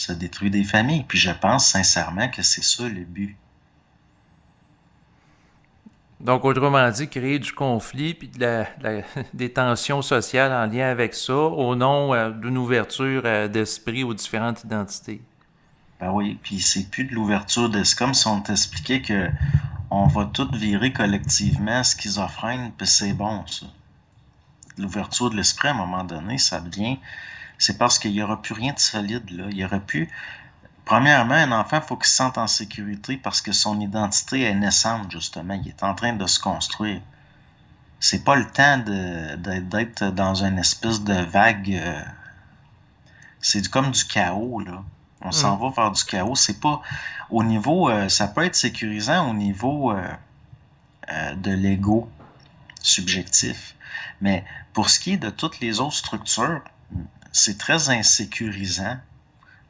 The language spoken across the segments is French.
Ça détruit des familles. Puis je pense sincèrement que c'est ça le but. Donc, autrement dit, créer du conflit puis des tensions sociales en lien avec ça au nom d'une ouverture d'esprit aux différentes identités. Ben oui, puis c'est plus de l'ouverture de... C'est comme si on t'expliquait que on va tout virer collectivement schizophrène, puis c'est bon, ça. L'ouverture de l'esprit, à un moment donné, ça devient... C'est parce qu'il n'y aura plus rien de solide, là. Il y aura plus... Premièrement, un enfant, il faut qu'il se sente en sécurité parce que son identité est naissante, justement. Il est en train de se construire. C'est pas le temps d'être dans une espèce de vague. C'est comme du chaos, là. On s'en Hum. va vers du chaos. C'est pas au niveau. Ça peut être sécurisant au niveau de l'ego subjectif. Mais pour ce qui est de toutes les autres structures, c'est très insécurisant.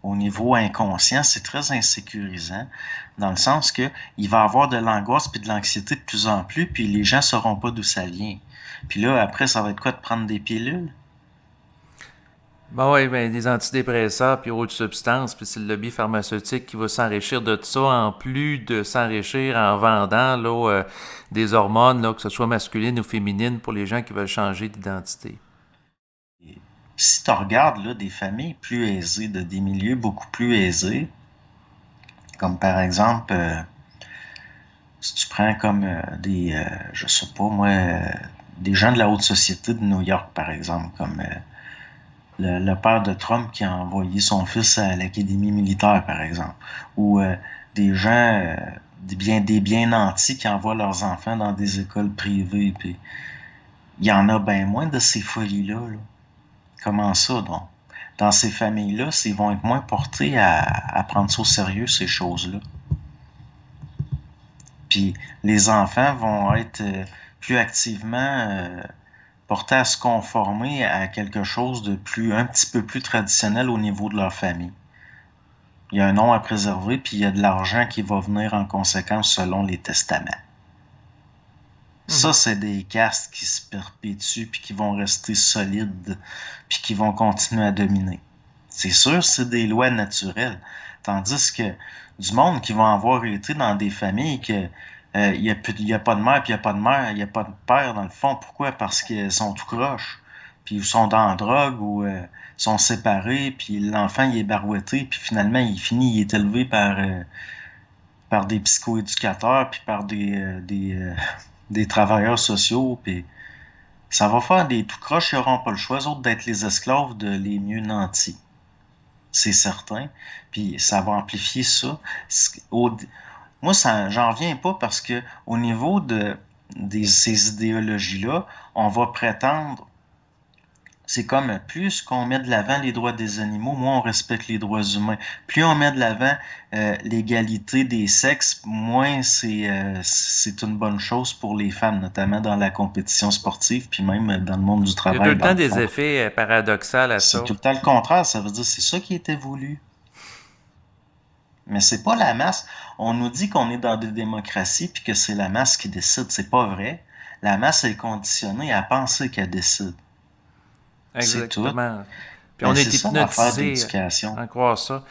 Au niveau inconscient, c'est très insécurisant, dans le sens que il va y avoir de l'angoisse puis de l'anxiété de plus en plus, puis les gens sauront pas d'où ça vient. Puis là, après, ça va être quoi de prendre des pilules? Ben oui, ben des antidépresseurs puis autres substances, puis c'est le lobby pharmaceutique qui va s'enrichir de tout ça, en plus de s'enrichir en vendant des hormones, là, que ce soit masculines ou féminines, pour les gens qui veulent changer d'identité. Et si tu regardes là, des familles plus aisées, de des milieux beaucoup plus aisés, comme par exemple, si tu prends comme je sais pas moi, des gens de la haute société de New York, par exemple, comme le père de Trump qui a envoyé son fils à l'académie militaire, par exemple, ou des gens, des bien nantis qui envoient leurs enfants dans des écoles privées, puis il y en a bien moins de ces folies-là. Là. Comment ça, donc? Dans ces familles-là, ils vont être moins portés à prendre ça au sérieux, ces choses-là. Puis les enfants vont être plus activement portés à se conformer à quelque chose de plus, un petit peu plus traditionnel au niveau de leur famille. Il y a un nom à préserver, puis il y a de l'argent qui va venir en conséquence selon les testaments. Ça, Mhm. c'est des castes qui se perpétuent, puis qui vont rester solides, puis qui vont continuer à dominer. C'est sûr, c'est des lois naturelles. Tandis que du monde qui vont avoir été dans des familles que il y a pas de mère, puis il y a pas de mère, il y a pas de père dans le fond. Pourquoi? Parce qu'ils sont tout croches, puis ils sont dans la drogue ou sont séparés, puis l'enfant il est barouetté, puis finalement il finit, il est élevé par des psychoéducateurs, puis par des travailleurs sociaux, puis ça va faire des tout croches, ils n'auront pas le choix, eux autres, d'être les esclaves de les mieux nantis. C'est certain. Puis ça va amplifier ça. Au- Moi, ça, j'en reviens pas parce que au niveau ces idéologies-là, on va prétendre, c'est comme plus qu'on met de l'avant les droits des animaux, moins on respecte les droits humains. Plus on met de l'avant l'égalité des sexes, moins c'est une bonne chose pour les femmes, notamment dans la compétition sportive, puis même dans le monde du Il y a tout travail, le dans temps le des fond. effets paradoxaux à C'est ça. tout le temps le contraire, ça veut dire c'est ça qui était voulu. Mais c'est pas la masse. On nous dit qu'on est dans des démocraties puis que c'est la masse qui décide. C'est pas vrai. La masse est conditionnée à penser qu'elle décide. C'est tout. Exactement. Puis Ben, on c'est est ça l'affaire de hypnotisé l'éducation. à croire ça.